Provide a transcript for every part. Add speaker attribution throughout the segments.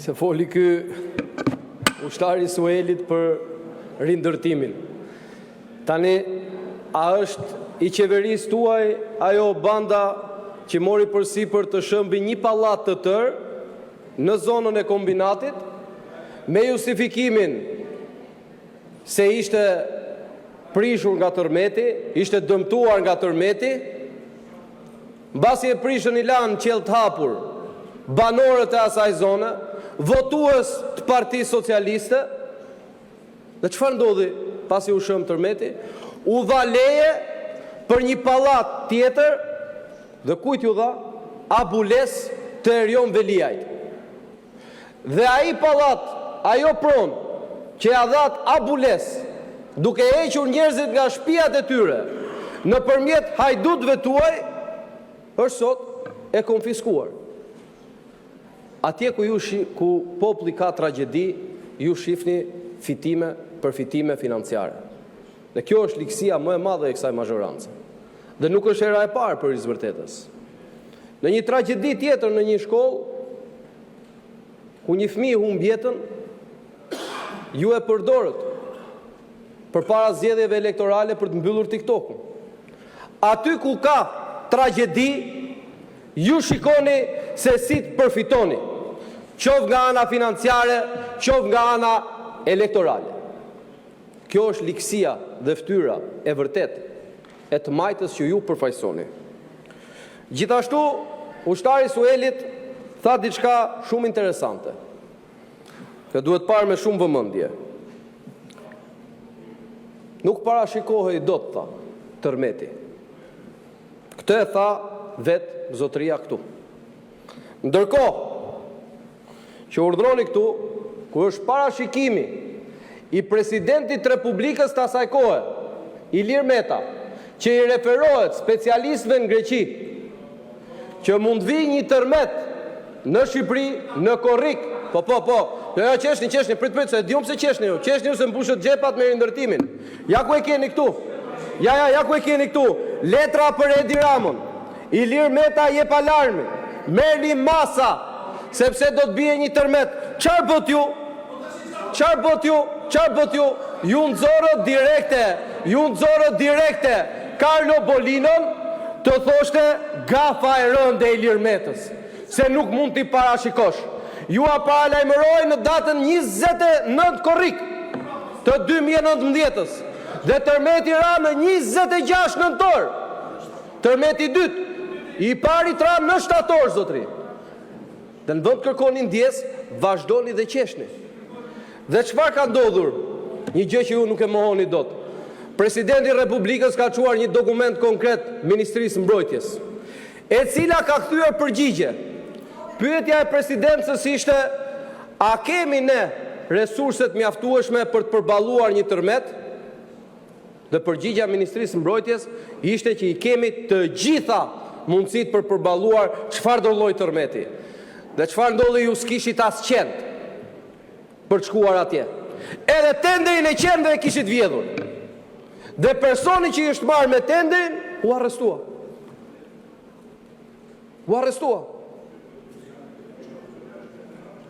Speaker 1: Se foli ky ushtari Suelit për rindërtimin. Tani, a është i qeverisë tuaj ajo banda që mori përsipër të shëmbi një pallat të tërë në zonën e kombinatit, me justifikimin se ishte prishur nga tërmeti, ishte dëmtuar nga tërmeti, mbasi e prishën i lanë qelë të hapur banorët e asaj zone, votues të Partisë Socialiste, dhe çfarë ndodhi pasi u shëm tërmeti? U dha leje për një pallat tjetër, dhe kujt ju dha? Abules të Erjon Veliajt. Dhe ai pallat, ajo pronë që ja dhat Abules, duke hequr njerëzit nga shtëpiat e tyre, nëpërmjet hajdutëve tuaj, është sot e konfiskuar. Atje ku populli ka tragjedi, ju shifni fitime për fitime financiare. Dhe kjo është likësia më e madhe e kësaj mazhorance. Dhe nuk është hera e parë për Izvërtetës. Në një tragjedi tjetër në një shkollë, ku një fëmijë humb jetën, ju e përdorët përpara zgjedhjeve elektorale për të mbyllur TikTok-un. Aty ku ka tragjedi, ju shikoni se si të përfitoni, qoftë nga ana financiare, qoftë nga ana elektorale. Kjo është likësia dhe fytyra e vërtet e të majtës që ju përfaqësoni. Gjithashtu, ushtari Suelit tha diçka shumë interesante, që duhet parë me shumë vëmendje. Nuk parashikohej dot, tha, tërmeti. Këtë e tha vetë zotëria këtu. Ndërkohë që urdhroni këtu, ku është parashikimi i presidentit Republikës të asaj kohe, Ilir Meta, që i referohet specialistëve në Greqi, që mund vi një tërmet në Shqipëri, në Korrik, jo, qeshni, prit, se dium se qeshni ju se mbushët gjepat me rindërtimin. Ja ku e keni këtu, ja ku e keni këtu, letra për Edi Ramon, Ilir Meta jep alarmin, merrni masa, sepse do të bie një tërmet. Çfarë bët ju? Ju nxorët direkte Carlo Bolinon të thoshte gafa e rënde e Ilir Metës, se nuk mund t'i parashikosh. Ju a paralajmëroi në datën 29 korrik të 2019-ës dhe tërmeti ra në 26 nëntor. Tërmeti i dytë, i pari tra në shtator, zotri. Dhe në vend kërkoni ndjes, vazhdoni dhe qeshni. Dhe çfarë ka ndodhur? Një gjë që ju nuk e mohoni dot. Presidenti i Republikës ka çuar një dokument konkret Ministrisë Mbrojtjes, e cila ka kthyer përgjigje. Pyetja e presidentës ishte: a kemi ne resurset mjaftueshme për të përballuar një tërmet? Dhe përgjigja e Ministrisë Mbrojtjes ishte që i kemi të gjitha mundësit për përballuar çfarë do lloj tërmeti. Dhe çfarë ndodhi, ju s'kishit as qend për të shkuar atje. Edhe tenderin e qendve e kishit vjedhur. Dhe personi që i është marrë me tenderin u arrestua.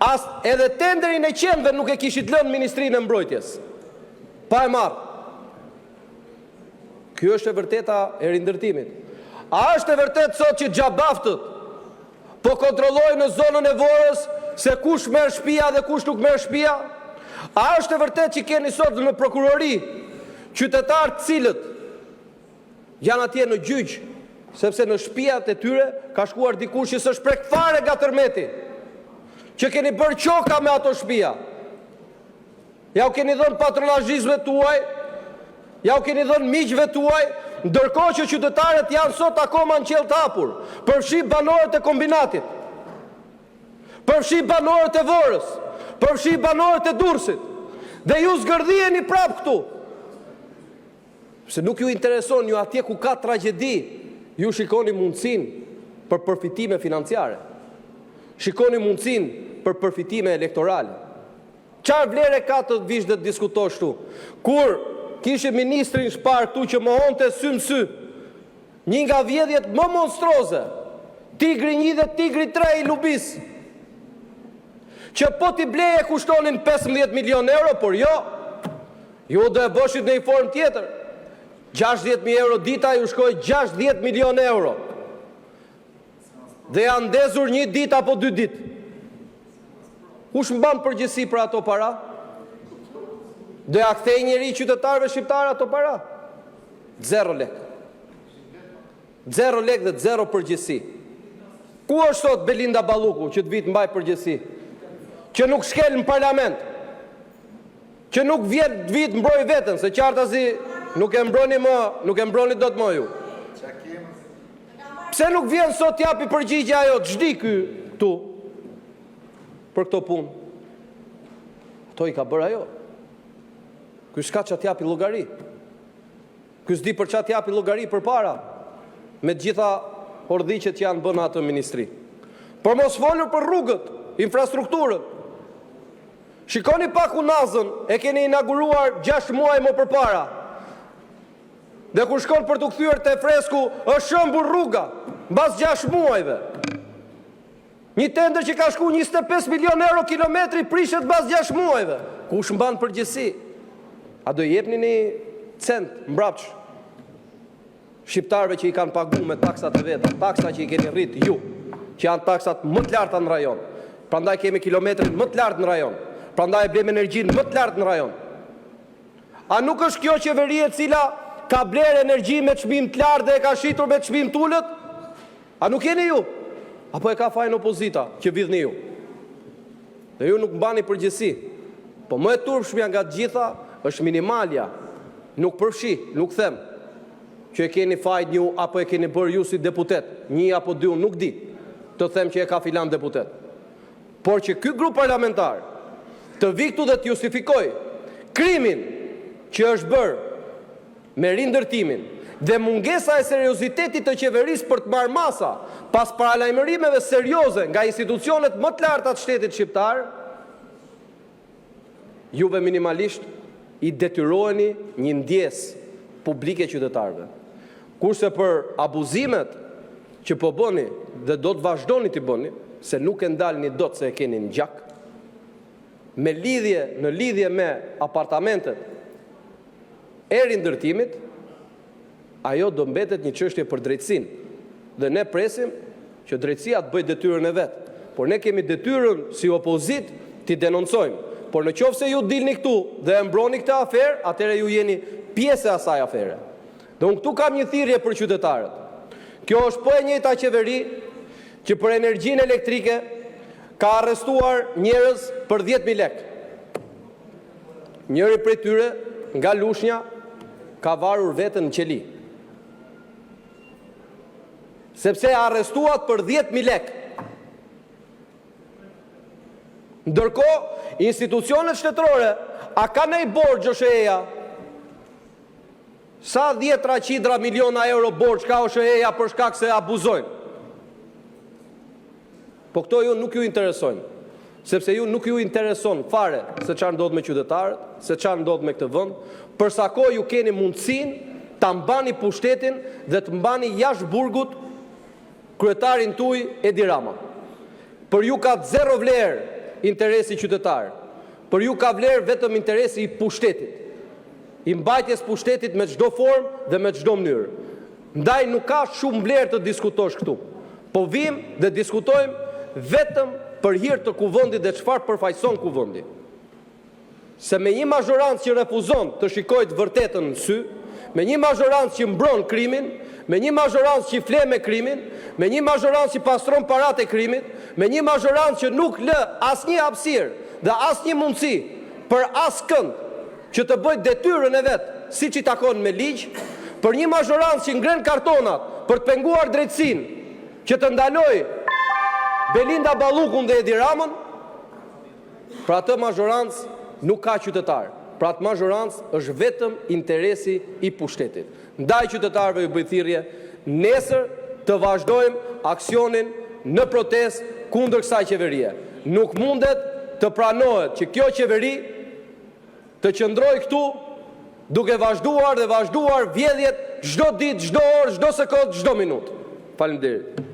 Speaker 1: As edhe tenderin e qendve nuk e kishit lënë Ministrinë e Mbrojtjes. Pa e marrë. Kjo është e vërteta e rindërtimit. A është e vërtet sot që xhabaftët po kontrollojnë në zonën e Vorës se kush merr shtëpia dhe kush nuk merr shtëpia? A është e vërtet që keni sot në prokurori qytetarë të cilët janë atje në gjyq, sepse në shtëpiat e tyre ka shkuar dikush që s'është prek fare nga tërmeti, që keni bërë qoka me ato shtëpia? Ja u keni dhënë patronazhistëve tuaj, ja u keni dhënë miqve tuaj, ndërkohë që qytetarët janë sot akoma në qelë të hapur, përfshi banorët e kombinatit, përfshi banorët e Vorës, përfshi banorët e Durrësit, dhe ju zgërdhiheni prap këtu. Se nuk ju intereson, ju atje ku ka tragjedi, ju shikoni mundësinë për përfitime financiare. Shikoni mundësinë për përfitime elektorale. Çfarë vlere ka të vish dhe të diskutosh këtu? Kur kishte ministrin Shpar këtu që mohonte sy më sy, një nga vjedhjet më monstroze, Tigri 1 dhe Tigri 3 i Lubis, që po t'i bleje kushtonin 15 milion euro, por jo, ju do e bëshit në i form tjetër. 60.000 euro dita ju shkoj 60 milion euro. Dhe janë ndezur një dit apo 2 dit. Kush mban përgjegjësi për ato para? Do ja kthej njëri qytetarëve shqiptarë ato para? 0 lek. 0 lek dhe 0 përgjegjësi. Ku është sot Belinda Balluku që të vit mbaj përgjegjësi? Që nuk shkel në parlament? Që nuk vjen të vit mbroj veten, se qartazi nuk e mbroni dot më ju. Pse nuk vjen sot t'japi përgjigje ajo, ç'di ky tu për këto punë? To i ka bërë ajo. Ky s'ka ç'a t'japi llogari. Ky s'di për ç'a t'japi llogari përpara, me të gjitha ordhiqet që janë bënë atë ministri. Por mos folur për rrugët, infrastrukturën. Shikoni pak Unazën, e keni inauguruar 6 muaj më përpara. Dhe kur shkon për të kthyer te fresku, është shëmbur rruga, mbas 6 muajve. Një tender që ka shku 25 milion euro kilometri prishet mbas 6 muajve. Kush mban përgjegjësi? A do jepni një cent mbrapsh shqiptarëve që i kanë paguar me taksat e veta, taksa që i keni rrit ju, që janë taksat më të larta në rajon. Prandaj kemi kilometrin më të lartë në rajon. Prandaj blem energjinë më të lartë në rajon. A nuk është kjo qeveri e cila ka bler energji me çmim të lartë dhe e ka shitur me çmim të ulët? A nuk jeni ju? Apo e ka fajin opozita që vidhni ju? Dhe ju nuk mbani përgjegjësi. Po më e turpshmja nga të gjitha është minimalja. Nuk përfshi, nuk them që e keni fajt një apo e keni bërë ju si deputet, 1 apo 2, nuk di të them që e ka filan deputet. Por që ky grup parlamentar të vi këtu dhe të justifikoj krimin që është bërë me rindërtimin dhe mungesa e seriozitetit të qeverisë për të marrë masa pas paralajmërimeve serioze nga institucionet më të larta të shtetit shqiptar, juve minimalisht i detyroheni një ndjes publike qytetarëve. Kurse për abuzimet që po bëni dhe do të vazhdoni të bëni, se nuk e ndalni dot se e keni në gjak, në lidhje me apartamentet e rindërtimit, ajo do mbetet një çështje për drejtësinë. Dhe ne presim që drejtësia të bëjë detyrën e vet. Por ne kemi detyrën si opozit t'i denoncojmë. Por në qoftë se ju dilni këtu dhe e mbroni këtë aferë, atëherë ju jeni pjesë e asaj afere. Dhe unë këtu kam një thirrje për qytetarët. Kjo është po e njëjta qeveri që për energjinë elektrike ka arrestuar njerëz për 10.000 lekë. Njëri prej tyre nga Lushnja ka varur veten në qeli. Sepse arrestuat për 10.000 lekë. Ndërkohë, institucionet shtetërore, a ka nej borxh OSHE-ja? Sa 10 qindra miliona euro borxh ka OSHE-ja për shkak se abuzojnë? Po këto ju nuk ju interesojnë, sepse ju nuk ju intereson fare se çfarë ndodh me qytetarët, se çfarë ndodh me këtë vend, përsa kohë ju keni mundësinë ta mbani pushtetin dhe të mbani jashtë burgut kryetarin tuaj Edi Rama. Për ju ka 0 vlerë interesi qytetar. Për ju ka vlerë vetëm interesi i pushtetit, i mbajtjes pushtetit me çdo formë dhe me çdo mënyrë. Ndaj nuk ka shumë vlerë të diskutosh këtu. Po vim dhe diskutojmë vetëm për hir të kuvendit dhe çfarë përfaqëson kuvendi. Se me një mazhorancë që refuzon të shikojë të vërtetën në sy, me një mazhorancë që mbron krimin, me një mazhorancë që fle me krimin, me një mazhorancë që pastron paratë e krimit, me një mazhorancë që nuk lë asnjë hapësirë dhe asnjë mundësi për askënd që të bëjë detyrën e vet, siç i takon me ligj, për një mazhorancë që ngren kartonat për të penguar drejtësinë, që të ndaloj Belinda Ballukun dhe Edi Ramën, për atë mazhorancë nuk ka qytetar. Për atë mazhorancë është vetëm interesi i pushtetit. Ndaj qytetarëve ju bëj thirrje, nesër të vazhdojmë aksionin në protestë kundër kësaj qeverie. Nuk mundet të pranohet që kjo qeveri të qëndrojë këtu duke vazhduar vjedhjet çdo ditë, çdo orë, çdo sekondë, çdo minutë. Faleminderit.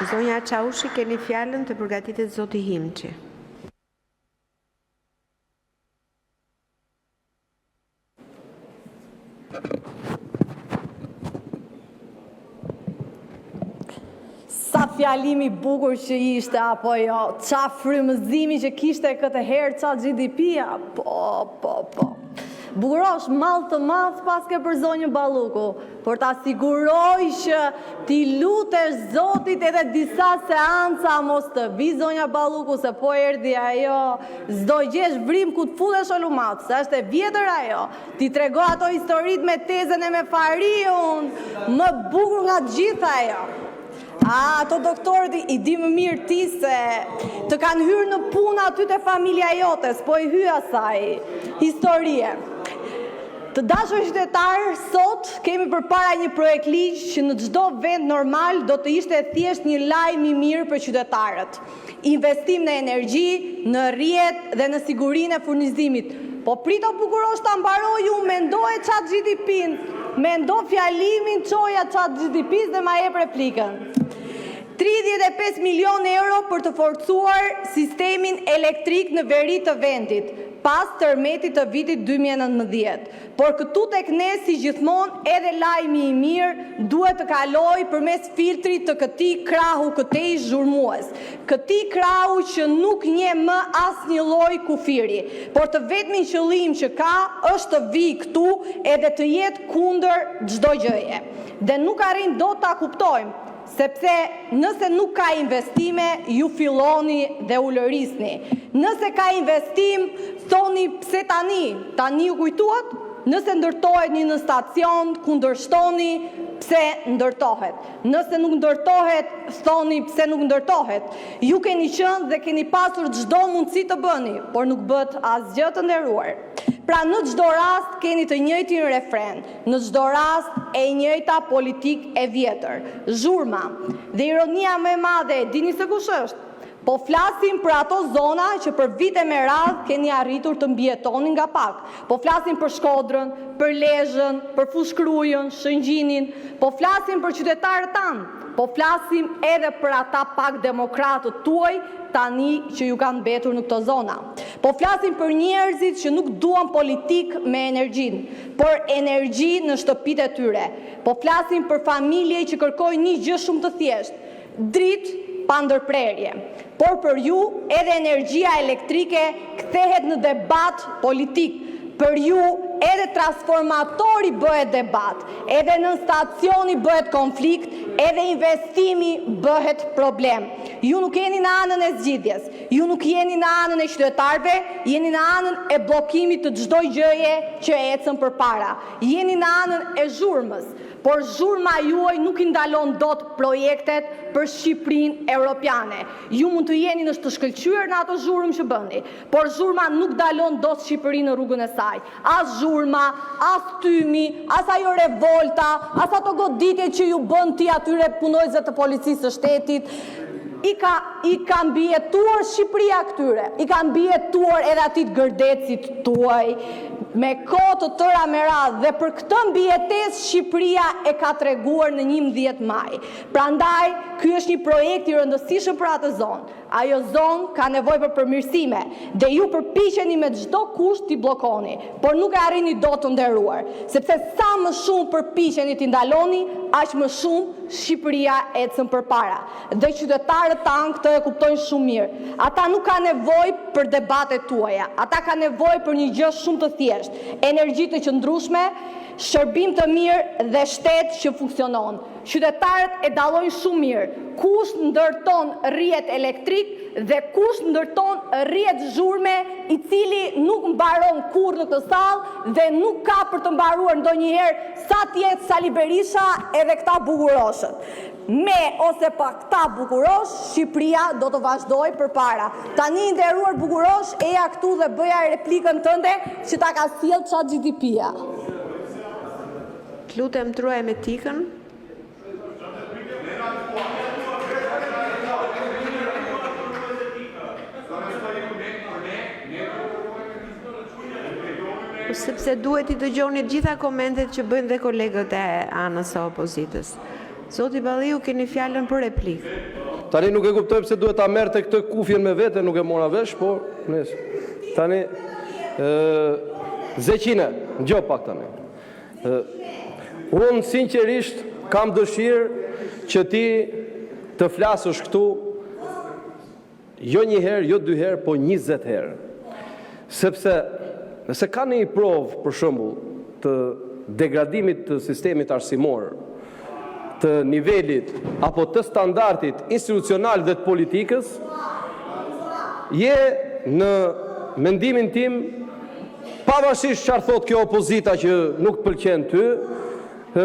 Speaker 2: Zonja Çaushi, keni fjalën të përgatitet zoti Himçi.
Speaker 3: Sa fjalimi bukur që ishte, apo jo, qa frymëzimi që kishte këtë herë, qa GDP-a, po. Bukurosh mall të madh paske për zonjën Balluku, por ta siguroj që ti lutesh Zotit edhe disa seanca mos të vi zonja Balluku, se po erdhi ajo, s'do gjesh vrim ku të futesh o lumat, se është e vjetër ajo, ti trego ato historit me tezën e me Fariun, më bukur nga gjitha ajo. Ato doktorët i di më mirë ti se të kanë hyrë në punë aty te familja jote, s'po i hy asaj historie. Të dashur qytetarë, sot kemi përpara një projekt ligj që në çdo vend normal do të ishte thjesht një lajm i mirë për qytetarët. Investim në energji, në rrjet dhe në sigurinë e furnizimit. Po prito bukurosh ta mbaroj unë, mendoje çat GDP-n, mendo fjalimin çoja çat GDP-s dhe ma jep replikën. 35 milion euro për të forcuar sistemin elektrik në veri të vendit, pas tërmetit të vitit 2019. Por këtu tek ne, si gjithmonë, edhe lajmi i mirë duhet të kaloj përmes filtrit të këtij krahu, këtej zhurmues. Këtij krahu që nuk nje më asnjë lloj kufiri, por të vetmin qëllim që ka është të vijë këtu edhe të jetë kundër çdo gjëje. Dhe nuk arrin dot ta kuptojmë, sepse nëse nuk ka investime, ju filloni dhe u lërisni. Nëse ka investim, thoni pse tani u kujtuat? Nëse ndërtohet një stacion, kundërshtoni pse ndërtohet. Nëse nuk ndërtohet, thoni pse nuk ndërtohet. Ju keni qenë dhe keni pasur çdo mundësi të bëni, por nuk bët asgjë të nderuar. Pra në çdo rast keni të njëjtin refren, në çdo rast e njëjta politik e vjetër, zhurma. Dhe ironia më e madhe, dini se kush është? Po flasim për ato zona që për vite me radhë keni arritur të mbijetoni nga pak. Po flasim për Shkodrën, për Lezhën, për Fushkrujën, Shëngjinin, po flasim për qytetarët tanë, po flasim edhe për ata pak demokratët tuaj tani që ju kanë mbetur në këto zona. Po flasim për njerëzit që nuk duan politik me energjinë, por energji në shtëpitë e tyre. Po flasim për familje që kërkojnë një gjë shumë të thjeshtë, dritë pa ndërprerje. Por për ju edhe energjia elektrike kthehet në debat politik. Për ju edhe transformatori bëhet debat, edhe në stacioni bëhet konflikt, edhe investimi bëhet problem. Ju nuk jeni në anën e zgjidhjes, ju nuk jeni në anën e qytetarëve, jeni në anën e bllokimit të çdo gjëje që ecën përpara. Jeni në anën e zhurmës. Por zhurma juaj nuk i ndalon dot projektet për Shqipërinë europiane. Ju mund të jeni në të shkëlqyer në ato zhurmë që bëni, por zhurma nuk dalon dot Shqipërinë në rrugën e saj. As zhurma, as tymi, as ajo revolta, as ato goditje që ju bën ti atyre punojësve të policisë së shtetit. I ka mbijetuar Shqipëria këtyre, i ka mbijetuar edhe atit gërdecit tuaj, me kohë të tëra me radhë, dhe për këtë mbijetesë Shqipëria e ka treguar në 11 maj. Prandaj, ky është një projekt i rëndësishëm për atë zonë. Ajo zonë ka nevojë për përmirësime dhe ju përpiqeni me çdo kusht t'i bllokoni, por nuk e arrini dot të nderuar, sepse sa më shumë përpiqeni t'i ndaloni, aq më shumë Shqipëria ecën përpara. Dhe qytetarët tanë këtë e kuptojnë shumë mirë. Ata nuk kanë nevojë për debatet tuaja, ata kanë nevojë për një gjë shumë të thjeshtë, energji të qëndrueshme, shërbim të mirë dhe shtet që funksionon. Qytetarët e dallojnë shumë mirë kush ndërton rrjet elektrik dhe kush ndërton rrjet zhurme, i cili nuk mbaron kurrë në këtë sallë dhe nuk ka për të mbaruar ndonjëherë sa tjetë Sali Berisha edhe këta bukuroshët. Me ose pa këta bukurosh, Shqipëria do të vazhdojë përpara. Tani nderuar bukurosh, eja këtu dhe bëja replikën tënde që ta ka sjellë çat GDP-ja.
Speaker 2: Lutem truaj me tikën. Sepse duhet i dëgjoni gjitha komentet që bëjnë dhe kolegët e anës së opozitës. Zoti Balliu, keni fjalën për replikë.
Speaker 1: Tani nuk e kuptoj pse duhet ta merrte këtë kufjen me vete, nuk e mora vesh, po nëse. Tani Zeqine, ngjo pak tani. Unë sinqerisht kam dëshirë që ti të flasësh këtu jo një herë, jo 2 herë, po 20 herë. Sepse nëse ka një provë, për shembull, të degradimit të sistemit arsimor, të nivelit apo të standardit institucional dhe të politikës, je në mendimin tim, pavarësisht çfarë thot kjo opozita që nuk pëlqen ty,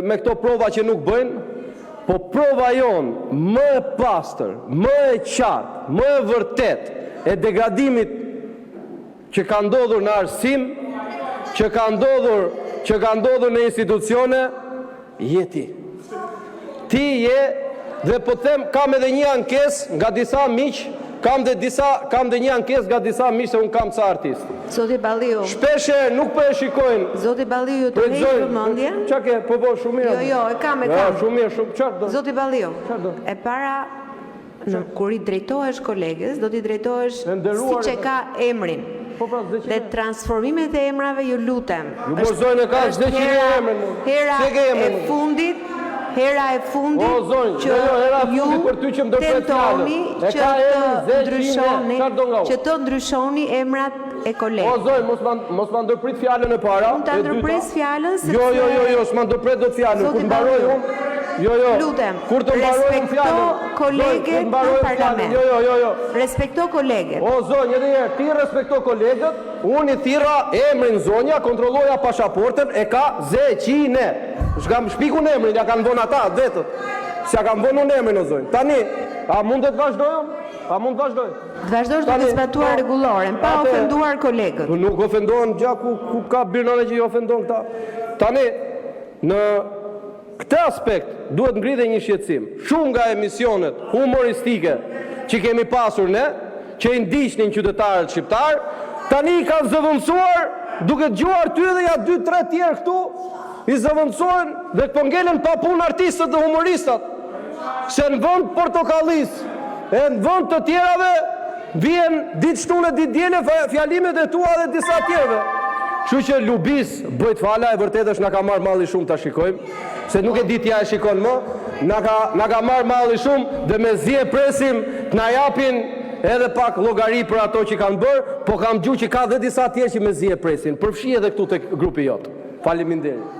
Speaker 1: me këto prova që nuk bëjnë, po prova jonë më e pastër, më e qartë, më e vërtet e degradimit që ka ndodhur në arsim, që ka ndodhur në institucione, je ti. Ti je, dhe po them, kam edhe një ankesë nga disa miq, kam dhe një ankesë nga disa miq se unë kam ca artist.
Speaker 2: Zoti Balliu.
Speaker 1: Shpeshe nuk po e shikojnë.
Speaker 2: Zoti Balliu, të heq vëmendje.
Speaker 1: Çka ke? Po shumë mirë.
Speaker 2: Jo, e kam.
Speaker 1: Shumë mirë, shumë çfarë do?
Speaker 2: Zoti Balliu.
Speaker 1: Çfarë do?
Speaker 2: E para, kur i drejtohesh kolegës, do t'i drejtohesh siç e ka emrin. Dhe transformimet e emrave, ju lutem.
Speaker 1: Ju mozojnë e ka çdo që emrin.
Speaker 2: Hera e fundit që ju tentoni që të ndryshoni emrat e kolegë.
Speaker 1: O zoj, mos ma ndërprit fjallën e para.
Speaker 2: Unë ta ndërpres fjallën sepse...
Speaker 1: Jo, s'ma ndërpret do të fjallën. Kur të mbaroj unë...
Speaker 2: Lutem,
Speaker 1: kur të mbaroj unë fjallën...
Speaker 2: respekto kolegët në parlament.
Speaker 1: Jo.
Speaker 2: Respekto kolegët.
Speaker 1: O zoj, një dhe njerë, ti respekto kolegët, unë i thira emrin zonja, kontrolloja pashaportën, e ka Zeqine. Shkam shpiku në emrin, ja kanë vonë ata, vetët. S'ja kanë vonë në emrin, o zonjë. Tani, a mund të vazhdojmë? A mund të vazhdoj?
Speaker 2: Të vazhdojsh duke zbatuar rregulloren, pa ofenduar kolegët.
Speaker 1: Nuk ofendohen gja ku ka birnane që i ofendohen këta. Tani, në këtë aspekt, duhet ngritë një shqetësim. Shumë nga emisionet humoristike që kemi pasur ne, që i ndiqnin qytetarët shqiptar, tani i kanë zëvendësuar duke dëgjuar ty dhe ja 2-3 tjerë këtu, i zëvendësohen dhe të ngelen pa punë artistët dhe humoristat. Se në vend portokallis, e në vend të tjerave, vjen ditë shtune, ditë djele, fjalimet e tua dhe disa tjerve. Kështu që lubis, bëjt fala, e vërtet është na ka marrë malli shumë ta shikojmë, se nuk e ditja e shikon më, na ka marrë malli shumë dhe me zi e presim të na japin edhe pak llogari për ato që kanë bërë, po kam gjuhë që ka dhe disa tjerë që me zi e presin. Përfshi edhe këtu te grupi jot. Faleminderit.